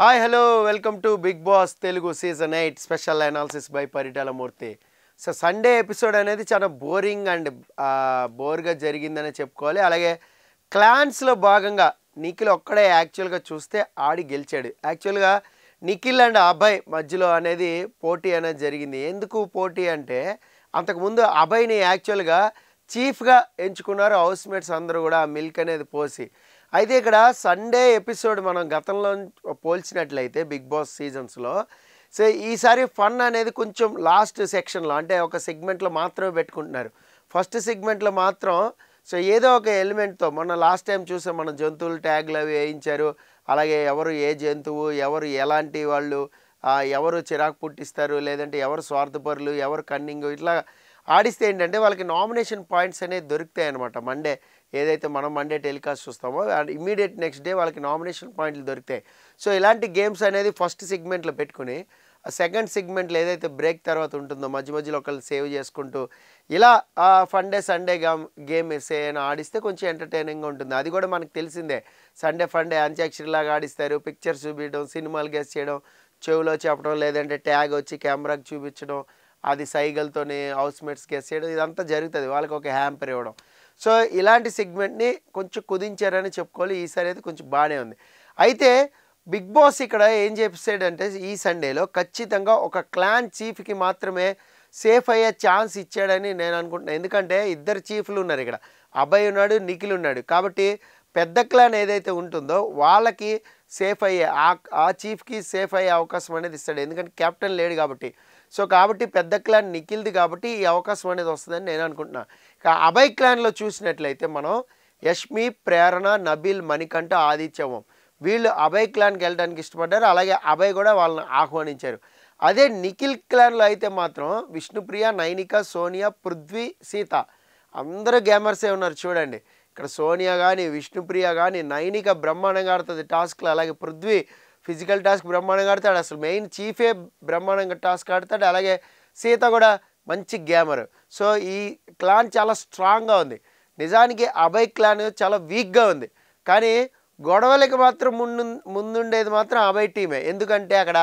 Hi hello welcome to Bigg Boss Telugu season 8 special analysis by Paritala Murthy. So Sunday episode అనేది చాలా boring and బోర్గా జరిగిందనే చెప్పుకోవాలి. అలాగే క్లాన్స్లో భాగంగా నిఖిల్ ఒక్కడే యాక్చువల్గా చూస్తే ఆడి గెలిచాడు. యాక్చువల్గా నిఖిల్ అండ్ అభయ్ మధ్యలో అనేది పోటీ అనేది జరిగింది. ఎందుకు పోటీ అంటే అంతకుముందు అభయ్ని యాక్చువల్గా చీఫ్గా ఎంచుకున్నారు హౌస్మేట్స్ అందరూ కూడా మిల్క్ అనేది పోసి. అయితే ఇక్కడ సండే ఎపిసోడ్ మనం గతంలో పోల్చినట్లయితే బిగ్ బాస్ సీజన్స్లో సో ఈసారి ఫన్ అనేది కొంచెం లాస్ట్ సెక్షన్లో అంటే ఒక సెగ్మెంట్లో మాత్రమే పెట్టుకుంటున్నారు. ఫస్ట్ సెగ్మెంట్లో మాత్రం సో ఏదో ఒక ఎలిమెంట్తో మొన్న లాస్ట్ టైం చూసాం మనం జంతువులు ట్యాగ్లు అవి వేయించారు. అలాగే ఎవరు ఏ జంతువు ఎవరు ఎలాంటి వాళ్ళు ఎవరు చిరాకు పుట్టిస్తారు లేదంటే ఎవరు స్వార్థపరులు ఎవరు కన్నింగ్ ఇట్లా ఆడిస్తే ఏంటంటే వాళ్ళకి నామినేషన్ పాయింట్స్ అనేది దొరుకుతాయి అన్నమాట. మండే ఏదైతే మనం మండే టెలికాస్ట్ చూస్తామో ఇమీడియట్ నెక్స్ట్ డే వాళ్ళకి నామినేషన్ పాయింట్లు దొరుకుతాయి. సో ఇలాంటి గేమ్స్ అనేది ఫస్ట్ సెగ్మెంట్లో పెట్టుకుని సెకండ్ సెగ్మెంట్లో ఏదైతే బ్రేక్ తర్వాత ఉంటుందో మధ్య మధ్యలో ఒకళ్ళు సేవ్ చేసుకుంటూ ఇలా ఫండే సండే గేమ్ ఏమైనా ఆడిస్తే కొంచెం ఎంటర్టైనింగ్గా ఉంటుంది. అది కూడా మనకు తెలిసిందే. సండే ఫండే అంత్యాక్షరిలాగా ఆడిస్తారు. పిక్చర్స్ చూపించడం, సినిమాలు గెస్ చేయడం, చెవులో చెప్పడం, లేదంటే ట్యాగ్ వచ్చి కెమెరాకి చూపించడం, అది సైగల్తోనే హౌస్మేట్స్ గెస్ చేయడం, ఇదంతా జరుగుతుంది. వాళ్ళకి ఒక హ్యాంపర్ ఇవ్వడం. సో ఇలాంటి సెగ్మెంట్ని కొంచెం కుదించారని చెప్పుకోవాలి. ఈసారి అయితే కొంచెం బాగానే ఉంది. అయితే బిగ్ బాస్ ఇక్కడ ఏం చేసాడంటే ఈ సండేలో ఖచ్చితంగా ఒక క్లాన్ చీఫ్కి మాత్రమే సేఫ్ అయ్యే ఛాన్స్ ఇచ్చాడని నేను అనుకుంటున్నాను. ఎందుకంటే ఇద్దరు చీఫ్లు ఉన్నారు ఇక్కడ, అభయ్ ఉన్నాడు, నిఖిల్ ఉన్నాడు. కాబట్టి పెద్ద క్లాన్ ఏదైతే ఉంటుందో వాళ్ళకి సేఫ్ అయ్యే ఆ చీఫ్కి సేఫ్ అయ్యే అవకాశం అనేది ఇస్తాడు. ఎందుకంటే కెప్టెన్ లేడు కాబట్టి. సో కాబట్టి పెద్ద క్లాన్ నిఖిల్ది కాబట్టి ఈ అవకాశం అనేది వస్తుందని నేను అనుకుంటున్నాను. ఇక అభయ్ క్లాన్లో చూసినట్లయితే మనం యష్మి, ప్రేరణ, నబీల్, మణికంఠ, ఆదిత్యవం వీళ్ళు అభయ్ క్లాన్కి వెళ్ళడానికి ఇష్టపడ్డారు. అలాగే అభయ్ కూడా వాళ్ళని ఆహ్వానించారు. అదే నిఖిల్ క్లాన్లో అయితే మాత్రం విష్ణుప్రియ, నైనిక, సోనియా, పృథ్వీ, సీత అందరూ గేమర్సే ఉన్నారు చూడండి. ఇక్కడ సోనియా కానీ విష్ణుప్రియ కానీ నైనిక బ్రహ్మాండంగా ఆడుతుంది టాస్క్లో. అలాగే పృథ్వీ ఫిజికల్ టాస్క్ బ్రహ్మాండంగా ఆడతాడు. అసలు మెయిన్ చీఫే బ్రహ్మాండంగా టాస్క్ ఆడతాడు. అలాగే సీత కూడా మంచి గేమర్. సో ఈ క్లాన్ చాలా స్ట్రాంగ్గా ఉంది. నిజానికి అభయ్ క్లాన్ చాలా వీక్గా ఉంది. కానీ గొడవలకి మాత్రం ముందుండేది మాత్రం అభయ్ టీమే. ఎందుకంటే అక్కడ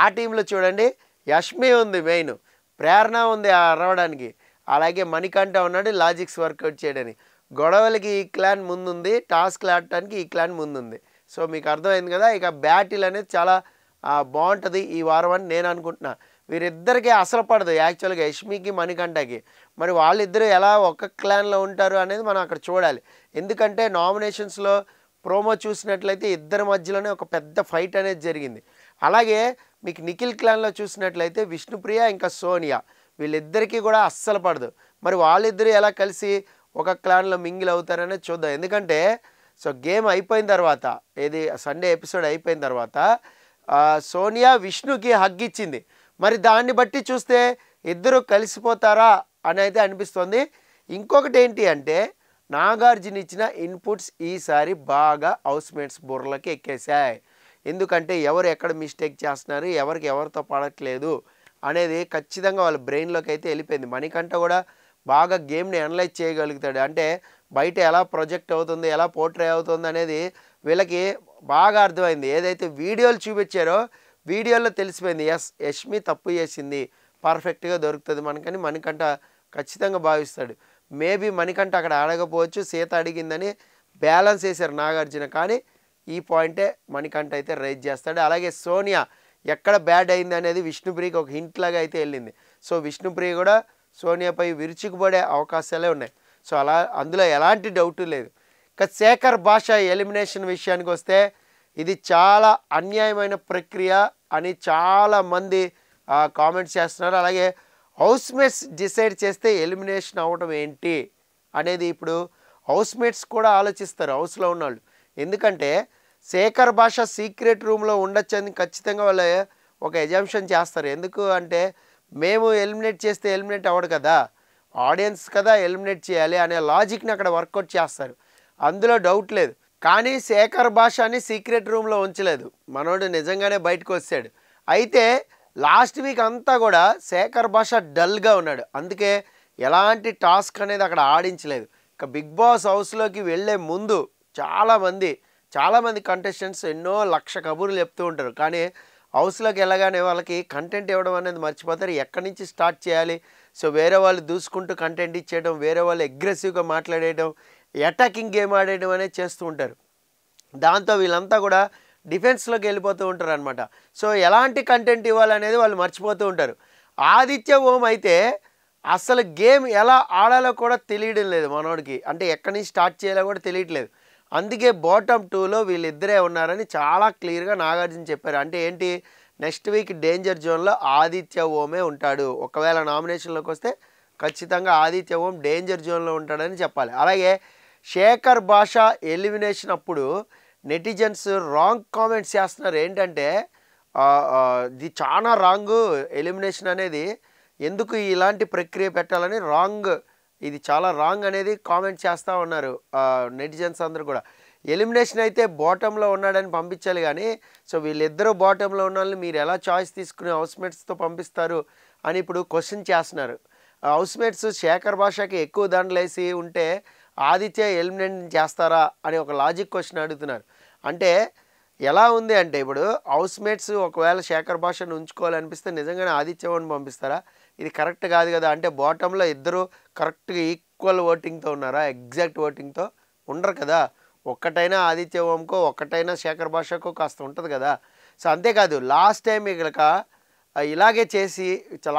ఆ టీంలో చూడండి యష్మి ఉంది, మెయిన్ ప్రేరణ ఉంది అరవడానికి, అలాగే మణికంఠ ఉన్నాడు లాజిక్స్ వర్కౌట్ చేయడానికి. గొడవలకి ఈ క్లాన్ ముందుంది, టాస్క్లు ఆడటానికి ఈ క్లాన్ ముందుంది. సో మీకు అర్థమైంది కదా. ఇక బ్యాటిల్ అనేది చాలా బాగుంటుంది ఈ వారం అని నేను అనుకుంటున్నా. వీరిద్దరికీ అసలు పడదు యాక్చువల్గా యష్మికి మణికంఠకి. మరి వాళ్ళిద్దరూ ఎలా ఒక్క క్లాన్లో ఉంటారు అనేది మనం అక్కడ చూడాలి. ఎందుకంటే నామినేషన్స్లో ప్రోమో చూసినట్లయితే ఇద్దరి మధ్యలోనే ఒక పెద్ద ఫైట్ అనేది జరిగింది. అలాగే మీకు నిఖిల్ క్లాన్లో చూసినట్లయితే విష్ణుప్రియ ఇంకా సోనియా వీళ్ళిద్దరికీ కూడా అస్సలు పడదు. మరి వాళ్ళిద్దరూ ఎలా కలిసి ఒక క్లాన్లో మింగిల్ అవుతారనేది చూద్దాం. ఎందుకంటే సో గేమ్ అయిపోయిన తర్వాత ఏది సండే ఎపిసోడ్ అయిపోయిన తర్వాత సోనియా విష్ణుకి హగ్ ఇచ్చింది. మరి దాన్ని బట్టి చూస్తే ఇద్దరు కలిసిపోతారా అని అయితే అనిపిస్తుంది. ఇంకొకటి ఏంటి అంటే నాగార్జున ఇచ్చిన ఇన్పుట్స్ ఈసారి బాగా హౌస్మేట్స్ బుర్రలకి ఎక్కేశాయి. ఎందుకంటే ఎవరు ఎక్కడ మిస్టేక్ చేస్తున్నారు, ఎవరికి ఎవరితో పడట్లేదు అనేది ఖచ్చితంగా వాళ్ళ బ్రెయిన్లోకి అయితే వెళ్ళిపోయింది. మణికంఠ కూడా బాగా గేమ్ని అనలైజ్ చేయగలుగుతాడు. అంటే బయట ఎలా ప్రొజెక్ట్ అవుతుంది, ఎలా పోర్ట్రే అవుతుంది అనేది వీళ్ళకి బాగా అర్థమైంది. ఏదైతే వీడియోలు చూపించారో వీడియోలో తెలిసిపోయింది యష్మి తప్పు చేసింది, పర్ఫెక్ట్గా దొరుకుతుంది మనకని మణికంఠ ఖచ్చితంగా భావిస్తాడు. మేబీ మణికంఠ అక్కడ అడగపోవచ్చు, సీత అడిగిందని బ్యాలెన్స్ చేశారు నాగార్జున. కానీ ఈ పాయింటే మణికంఠ అయితే రైజ్ చేస్తాడు. అలాగే సోనియా ఎక్కడ బ్యాడ్ అయింది అనేది విష్ణుప్రియకి ఒక హింట్ లాగా అయితే వెళ్ళింది. సో విష్ణుప్రియ కూడా సోనియాపై విరుచుకుపడే అవకాశాలే ఉన్నాయి. సో అందులో ఎలాంటి డౌట్ లేదు. ఇక శేఖర్ భాష ఎలిమినేషన్ విషయానికి వస్తే ఇది చాలా అన్యాయమైన ప్రక్రియ అని చాలామంది కామెంట్స్ చేస్తున్నారు. అలాగే హౌస్మేట్స్ డిసైడ్ చేస్తే ఎలిమినేషన్ అవ్వడం ఏంటి అనేది ఇప్పుడు హౌస్మేట్స్ కూడా ఆలోచిస్తారు హౌస్లో ఉన్నవాళ్ళు. ఎందుకంటే శేఖర్ భాష సీక్రెట్ రూమ్లో ఉండొచ్చని ఖచ్చితంగా వాళ్ళు ఒక ఎజంప్షన్ చేస్తారు. ఎందుకు అంటే మేము ఎలిమినేట్ చేస్తే ఎలిమినేట్ అవ్వడు కదా, ఆడియన్స్ కదా ఎలిమినేట్ చేయాలి అనే లాజిక్ని అక్కడ వర్కౌట్ చేస్తారు. అందులో డౌట్ లేదు. కానీ శేఖర్ భాషని సీక్రెట్ రూమ్లో ఉంచలేదు, మనోడు నిజంగానే బయటకు వచ్చాడు. అయితే లాస్ట్ వీక్ అంతా కూడా శేఖర్ భాష డల్గా ఉన్నాడు. అందుకే ఎలాంటి టాస్క్ అనేది అక్కడ ఆడించలేదు. ఇక బిగ్ బాస్ హౌస్లోకి వెళ్ళే ముందు చాలామంది చాలామంది కంటెస్టెంట్స్ ఎన్నో లక్ష కబుర్లు చెప్తూ ఉంటారు. కానీ హౌస్‌లోకి వెళ్ళగానే వాళ్ళకి కంటెంట్ ఇవ్వడం అనేది మర్చిపోతారు. ఎక్కడి నుంచి స్టార్ట్ చేయాలి? సో, వేరే వాళ్ళు దూసుకుంటూ కంటెంట్ ఇచ్చేయడం, వేరే వాళ్ళు అగ్రెసివ్‌గా మాట్లాడేయడం, అటాకింగ్ గేమ్ ఆడేయడం అనేది చేస్తూ ఉంటారు. దాంతో వీళ్ళంతా కూడా డిఫెన్స్‌లోకి వెళ్ళిపోతూ ఉంటారనమాట. సో, ఎలాంటి కంటెంట్ ఇవ్వాలనేది వాళ్ళు మర్చిపోతూ ఉంటారు. ఆదిత్య ఓం అయితే అసలు గేమ్ ఎలా ఆడాలో కూడా తెలియడం లేదు మనోడికి. అంటే ఎక్కడి నుంచి స్టార్ట్ చేయాలో కూడా తెలియట్లేదు. అందుకే బాటమ్ 2లో వీళ్ళిద్దరే ఉన్నారని చాలా క్లియర్‌గా నాగార్జున చెప్పారు. అంటే ఏంటి, నెక్స్ట్ వీక్ డేంజర్ జోన్‌లో ఆదిత్య ఓమే ఉంటాడు. ఒకవేళ నామినేషన్‌లోకి వస్తే ఖచ్చితంగా ఆదిత్య ఓం డేంజర్ జోన్‌లో ఉంటాడని చెప్పాలి. అలాగే శేఖర్ భాష ఎలిమినేషన్ అప్పుడు నెటిజన్స్ రాంగ్ కామెంట్స్ చేస్తున్నారు. ఏంటంటే ఇది చాలా రాంగు ఎలిమినేషన్ అనేది, ఎందుకు ఇలాంటి ప్రక్రియ పెట్టాలని ఇది చాలా రాంగ్ అనేది కామెంట్ చేస్తూ ఉన్నారు నెటిజన్స్ అందరూ కూడా. ఎలిమినేషన్ అయితే బాటంలో ఉన్నాడని పంపించాలి కానీ, సో వీళ్ళిద్దరూ బాటంలో ఉన్న వాళ్ళని మీరు ఎలా చాయిస్ తీసుకుని హౌస్మేట్స్తో పంపిస్తారు అని ఇప్పుడు క్వశ్చన్ చేస్తున్నారు. హౌస్మేట్స్ శేఖర్ భాషకి ఎక్కువ దండలేసి ఉంటే ఆదిత్య ఎలిమినేట్ చేస్తారా అని ఒక లాజిక్ క్వశ్చన్ అడుగుతున్నారు. అంటే ఎలా ఉంది అంటే, ఇప్పుడు హౌస్మేట్స్ ఒకవేళ శేఖర్ భాషను ఉంచుకోవాలనిపిస్తే నిజంగానే ఆదిత్యవన్ పంపిస్తారా? ఇది కరెక్ట్ కాదు కదా. అంటే బాటంలో ఇద్దరు కరెక్ట్గా ఈక్వల్ ఓటింగ్తో ఉన్నారా? ఎగ్జాక్ట్ ఓటింగ్తో ఉండరు కదా. ఒక్కటైనా ఆదిత్య ఓంకో, ఒక్కటైనా శేఖర్ భాషకో కాస్త ఉంటుంది కదా. సో అంతేకాదు, లాస్ట్ టైం ఇక ఇలాగే చేసి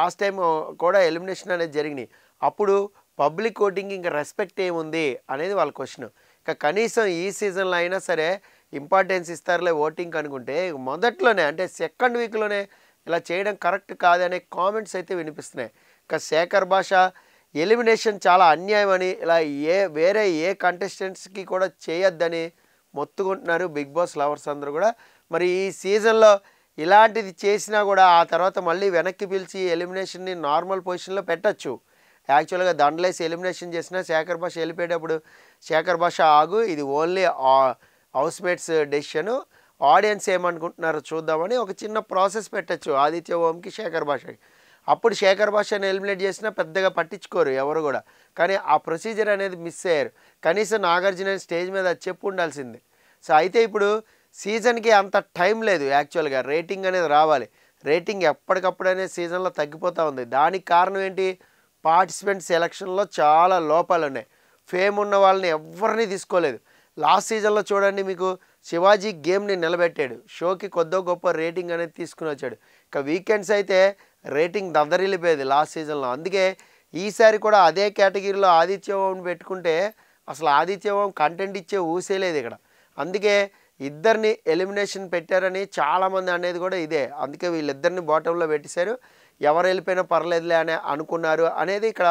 లాస్ట్ టైం కూడా ఎలిమినేషన్ అనేది జరిగినాయి. అప్పుడు పబ్లిక్ ఓటింగ్ ఇంకా రెస్పెక్ట్ ఏముంది అనేది వాళ్ళ క్వశ్చన్. ఇక కనీసం ఈ సీజన్లో అయినా సరే ఇంపార్టెన్స్ ఇస్తారులే ఓటింగ్ అనుకుంటే, మొదట్లోనే అంటే సెకండ్ వీక్లోనే ఇలా చేయడం కరెక్ట్ కాదనే కామెంట్స్ అయితే వినిపిస్తున్నాయి. ఇక శేఖర్ భాష ఎలిమినేషన్ చాలా అన్యాయం అని, ఇలా వేరే ఏ కంటెస్టెంట్స్కి కూడా చేయొద్దని మొత్తుకుంటున్నారు బిగ్ బాస్ లవర్స్ అందరూ కూడా. మరి ఈ సీజన్లో ఇలాంటిది చేసినా కూడా ఆ తర్వాత మళ్ళీ వెనక్కి పిలిచి ఎలిమినేషన్ని నార్మల్ పొజిషన్లో పెట్టచ్చు. యాక్చువల్గా దండలేసి ఎలిమినేషన్ చేసినా శేఖర్ భాష వెళ్ళిపోయేటప్పుడు శేఖర్ భాష ఆగు, ఇది ఓన్లీ హౌస్మేట్స్ డెసిషను, ఆడియన్స్ ఏమనుకుంటున్నారో చూద్దామని ఒక చిన్న ప్రాసెస్ పెట్టచ్చు ఆదిత్య ఓంకి శేఖర్ భాషకి. అప్పుడు శేఖర్ భాషను ఎలిమినేట్ చేసినా పెద్దగా పట్టించుకోరు ఎవరు కూడా. కానీ ఆ ప్రొసీజర్ అనేది మిస్ అయ్యారు. కనీసం నాగార్జున స్టేజ్ మీద చెప్పు ఉండాల్సింది. సో అయితే ఇప్పుడు సీజన్కి అంత టైం లేదు. యాక్చువల్గా రేటింగ్ అనేది రావాలి. రేటింగ్ ఎప్పటికప్పుడు అనేది సీజన్లో తగ్గిపోతూ ఉంది. దానికి కారణం ఏంటి, పార్టిసిపెంట్ సెలక్షన్లో చాలా లోపాలు ఉన్నాయి. ఫేమ్ ఉన్న వాళ్ళని ఎవరిని తీసుకోలేదు. లాస్ట్ సీజన్లో చూడండి, మీకు శివాజీ గేమ్ని నిలబెట్టాడు, షోకి కొద్దో గొప్ప రేటింగ్ అనేది తీసుకుని వచ్చాడు. ఇక వీకెండ్స్ అయితే రేటింగ్ దద్దరిల్లిపోయేది లాస్ట్ సీజన్లో. అందుకే ఈసారి కూడా అదే కేటగిరీలో ఆదిత్య ఓంని పెట్టుకుంటే అసలు ఆదిత్య ఓం కంటెంట్ ఇచ్చే ఊసేలేదు ఇక్కడ. అందుకే ఇద్దరిని ఎలిమినేషన్ పెట్టారని చాలామంది అనేది కూడా ఇదే. అందుకే వీళ్ళిద్దరిని బాటంలో పెట్టేశారు. ఎవరు వెళ్ళిపోయినా పర్లేదులే అని అనుకున్నారు అనేది ఇక్కడ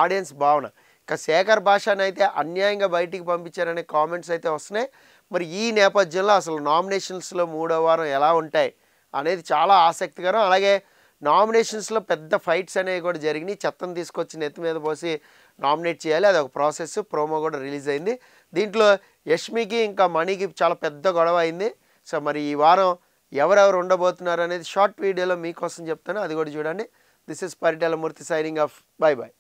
ఆడియన్స్ భావన. ఇక శేఖర్ భాషను అయితే అన్యాయంగా బయటికి పంపించారనే కామెంట్స్ అయితే వస్తున్నాయి. మరి ఈ నేపథ్యంలో అసలు నామినేషన్స్లో 3వ వారం ఎలా ఉంటాయి అనేది చాలా ఆసక్తికరం. అలాగే నామినేషన్స్లో పెద్ద ఫైట్స్ అనేవి కూడా జరిగినాయి. చెత్తను తీసుకొచ్చి నెత్తి మీద పోసి నామినేట్ చేయాలి, అదొక ప్రాసెస్. ప్రోమో కూడా రిలీజ్ అయింది. దీంట్లో యష్మికి ఇంకా మణికి చాలా పెద్ద గొడవ అయింది. సో మరి ఈ వారం ఎవరెవరు ఉండబోతున్నారు అనేది షార్ట్ వీడియోలో మీకోసం చెప్తాను, అది కూడా చూడండి. This is Paritala Murthy signing off. By by.